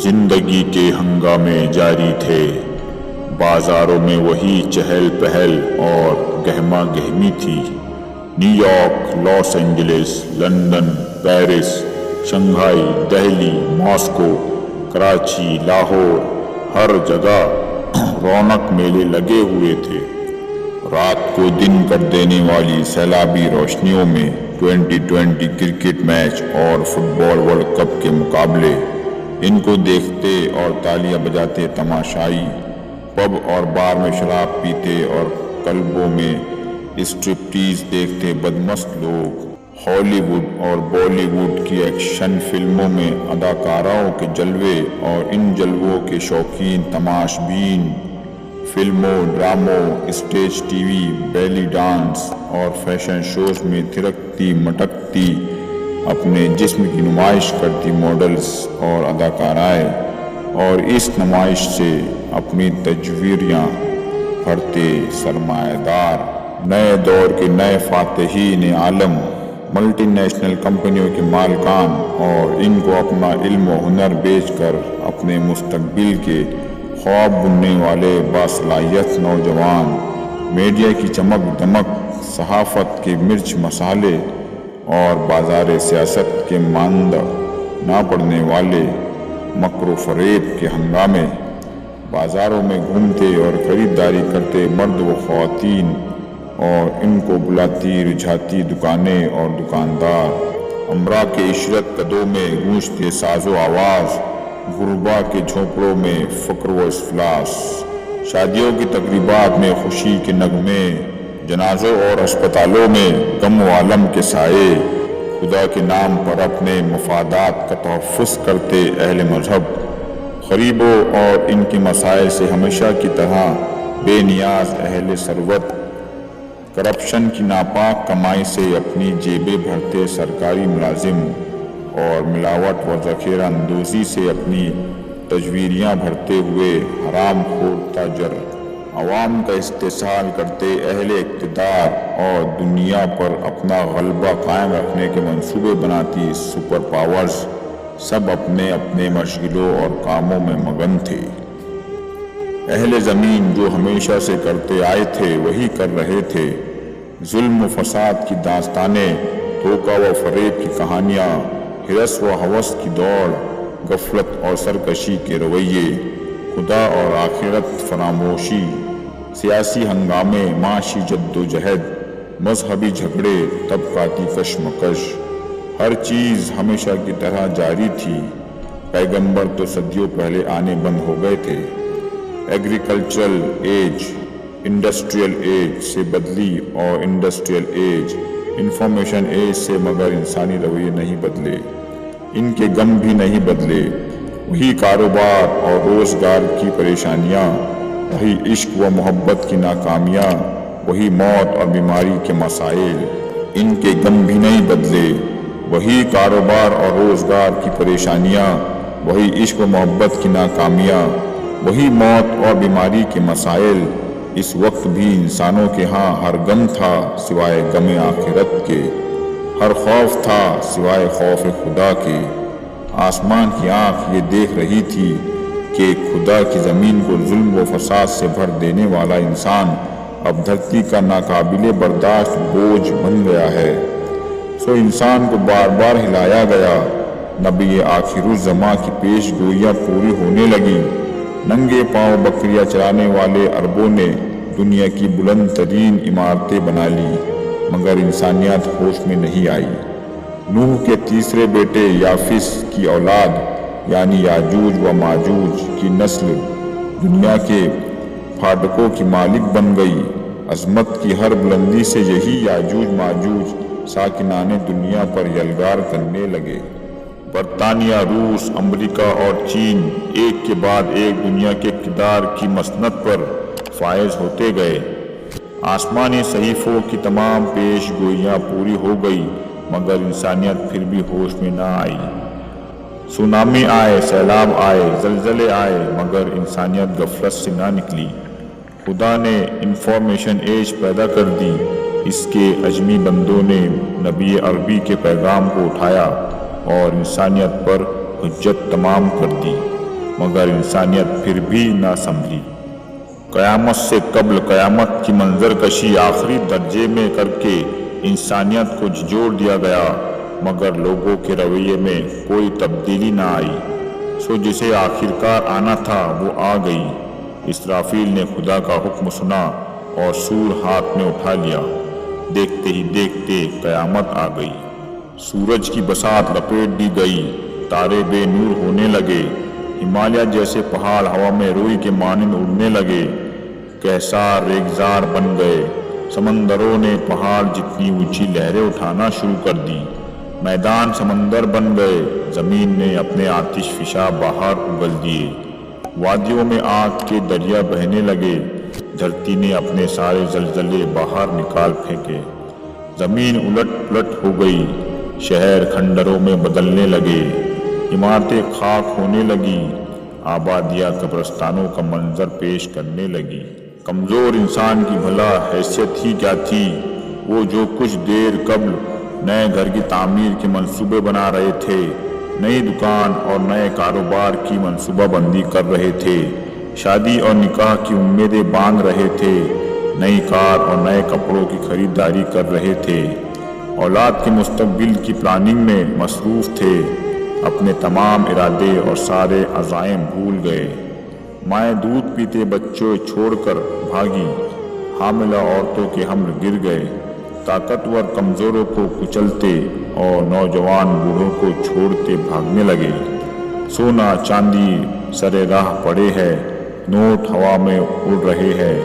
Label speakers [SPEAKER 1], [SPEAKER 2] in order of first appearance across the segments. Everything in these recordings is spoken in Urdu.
[SPEAKER 1] زندگی کے ہنگامے جاری تھے، بازاروں میں وہی چہل پہل اور گہما گہمی تھی۔ New York, Los Angeles, London, Paris, Shanghai, Delhi, Moscow, Karachi, Lahore, ہر جگہ رونق میلے لگے ہوئے تھے۔ رات کو دن کر دینے والی سیلابی روشنیوں میں 2020 کرکٹ میچ اور فٹ بال ورلڈ کپ کے مقابلے، ان کو دیکھتے اور تالیاں بجاتے تماشائی، پب اور بار میں شراب پیتے اور کلبوں میں اسٹرپٹیز دیکھتے بدمست لوگ، ہالی ووڈ اور بالی ووڈ کی ایکشن فلموں میں اداکاراؤں کے جلوے اور ان جلووں کے شوقین تماش بین، فلموں، ڈراموں، stage T V, belly dance اور فیشن شوز میں تھرکتی مٹکتی اپنے جسم کی نمائش کرتی ماڈلز اور اداکارائیں، اور اس نمائش سے اپنی تجویریاں بھرتے سرمایہ دار، نئے دور کے نئے فاتحین عالم، ملٹی نیشنل کمپنیوں کے مالکان، اور ان کو اپنا علم و ہنر بیچ کر اپنے مستقبل کے خواب بننے والے باصلاحیت نوجوان، میڈیا کی چمک دمک، صحافت کے مرچ مسالے اور بازار سیاست کے مانند نہ پڑنے والے مکر و فریب کے ہنگامے، بازاروں میں گھومتے اور خریداری کرتے مرد و خواتین اور ان کو بلاتی رجھاتی دکانیں اور دکاندار، امرا کے عشرت قدوں میں گونجتے ساز و آواز، غربا کے جھونپڑوں میں فقر و افلاس، شادیوں کی تقریبات میں خوشی کے نغمے، جنازوں اور اسپتالوں میں غم و الم کے سائے، خدا کے نام پر اپنے مفادات کا تحفظ کرتے اہل مذہب، غریبوں اور ان کے مسائل سے ہمیشہ کی طرح بے نیاز اہل ثروت، کرپشن کی ناپاک کمائی سے اپنی جیبیں بھرتے سرکاری ملازم، اور ملاوٹ و ذخیرہ اندوزی سے اپنی تجویریاں بھرتے ہوئے حرام خور تاجر، عوام کا استحصال کرتے اہل اقتدار، اور دنیا پر اپنا غلبہ قائم رکھنے کے منصوبے بناتی سپر پاورز، سب اپنے اپنے مشغلوں اور کاموں میں مگن تھے۔ اہل زمین جو ہمیشہ سے کرتے آئے تھے وہی کر رہے تھے، ظلم و فساد کی داستانیں، دھوکہ و فریب کی کہانیاں، ہرس و ہوس کی دوڑ، غفلت اور سرکشی کے رویے، خدا اور آخرت فراموشی، سیاسی ہنگامے، معاشی جد و جہد، مذہبی جھگڑے، طبقاتی کشمکش، ہر چیز ہمیشہ کی طرح جاری تھی۔ پیغمبر تو صدیوں پہلے آنے بند ہو گئے تھے۔ ایگریکلچرل ایج انڈسٹریل ایج سے بدلی اور انڈسٹریل ایج انفارمیشن ایج سے، مگر انسانی رویے نہیں بدلے، ان کے غم بھی نہیں بدلے، وہی کاروبار اور روزگار کی پریشانیاں، وہی عشق و محبت کی ناکامیاں، وہی موت اور بیماری کے مسائل، ان کے غم بھی نہیں بدلے، وہی کاروبار اور روزگار کی پریشانیاں، وہی عشق و محبت کی ناکامیاں، وہی موت اور بیماری کے مسائل۔ اس وقت بھی انسانوں کے ہاں ہر غم تھا سوائے غم آخرت کے، ہر خوف تھا سوائے خوف خدا کے۔ آسمان کی آنکھ یہ دیکھ رہی تھی کہ خدا کی زمین کو ظلم و فساد سے بھر دینے والا انسان اب دھرتی کا ناقابل برداشت بوجھ بن گیا ہے، سو انسان کو بار بار ہلایا گیا۔ نبی آخر الزماں کی پیش گوئیاں پوری ہونے لگی۔ ننگے پاؤں بکریاں چرانے والے عربوں نے دنیا کی بلند ترین عمارتیں بنا لی، مگر انسانیت ہوش میں نہیں آئی۔ نوح کے تیسرے بیٹے یافس کی اولاد یعنی یاجوج و ماجوج کی نسل دنیا کے پھاٹکوں کی مالک بن گئی۔ عظمت کی ہر بلندی سے یہی یاجوج ماجوج ساکنان دنیا پر یلغار کرنے لگے۔ برطانیہ، روس، امریکہ اور چین ایک کے بعد ایک دنیا کے اقتدار کی مسند پر فائز ہوتے گئے۔ آسمانی صحیفوں کی تمام پیش گوئیاں پوری ہو گئی، مگر انسانیت پھر بھی ہوش میں نہ آئی۔ سونامی آئے، سیلاب آئے، زلزلے آئے، مگر انسانیت غفلت سے نہ نکلی۔ خدا نے انفارمیشن ایج پیدا کر دی، اس کے اجمی بندوں نے نبی عربی کے پیغام کو اٹھایا اور انسانیت پر حجت تمام کر دی۔ مگر انسانیت پھر بھی نہ سنبھلی۔ قیامت سے قبل قیامت کی منظر کشی آخری درجے میں کر کے انسانیت کو جھنجھوڑ دیا گیا، مگر لوگوں کے رویے میں کوئی تبدیلی نہ آئی۔ سو جسے آخرکار آنا تھا وہ آ گئی۔ اسرافیل نے خدا کا حکم سنا اور سور ہاتھ میں اٹھا لیا۔ دیکھتے ہی دیکھتے قیامت آ گئی۔ سورج کی بساط لپیٹ دی گئی، تارے بے نور ہونے لگے، ہمالیہ جیسے پہاڑ ہوا میں روئی کے مانند اڑنے لگے، کہسار ریگزار بن گئے، سمندروں نے پہاڑ جتنی اونچی لہریں اٹھانا شروع کر دی، میدان سمندر بن گئے، زمین نے اپنے آتش فشاں بہار اگل دیے، وادیوں میں آگ کے دریا بہنے لگے، دھرتی نے اپنے سارے زلزلے باہر نکال پھینکے، زمین الٹ پلٹ ہو گئی، شہر کھنڈروں میں بدلنے لگے، عمارتیں خاک ہونے لگی، آبادیاں قبرستانوں کا منظر پیش کرنے لگی۔ کمزور انسان کی بھلا حیثیت ہی کیا تھی، وہ جو کچھ دیر قبل نئے گھر کی تعمیر کے منصوبے بنا رہے تھے، نئی دکان اور نئے کاروبار کی منصوبہ بندی کر رہے تھے، شادی اور نکاح کی امیدیں باندھ رہے تھے، نئی کار اور نئے کپڑوں کی خریداری کر رہے تھے، اولاد کے مستقبل کی پلاننگ میں مصروف تھے، اپنے تمام ارادے اور سارے عزائم بھول گئے، مائیں دودھ پیتے بچوں چھوڑ کر بھاگی، حاملہ عورتوں کے حمل گر گئے، طاقتور کمزوروں کو کچلتے اور نوجوان بوڑھوں کو چھوڑتے بھاگنے لگے، سونا چاندی سرے راہ پڑے ہے، نوٹ ہوا میں اڑ رہے ہیں،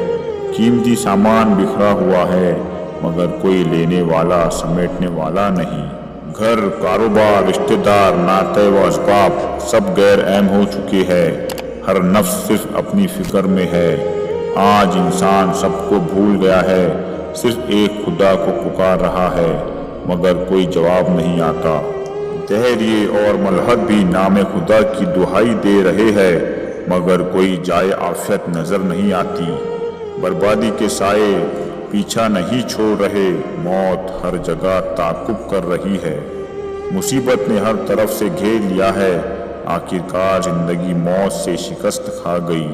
[SPEAKER 1] قیمتی سامان بکھرا ہوا ہے، مگر کوئی لینے والا سمیٹنے والا نہیں، گھر کاروبار رشتہ دار ناطے و اسباب سب غیر اہم ہو چکے ہیں، ہر نفس صرف اپنی فکر میں ہے، آج انسان سب کو بھول گیا ہے، صرف ایک خدا کو پکار رہا ہے، مگر کوئی جواب نہیں آتا، دہریے اور ملحد بھی نام خدا کی دہائی دے رہے ہیں، مگر کوئی جائے عافیت نظر نہیں آتی، بربادی کے سائے پیچھا نہیں چھوڑ رہے، موت ہر جگہ تعاقب کر رہی ہے، مصیبت نے ہر طرف سے گھیر لیا ہے، آخرکار زندگی موت سے شکست کھا گئی،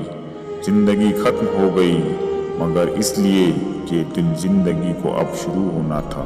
[SPEAKER 1] زندگی ختم ہو گئی، مگر اس لیے کہ دن زندگی کو اب شروع ہونا تھا۔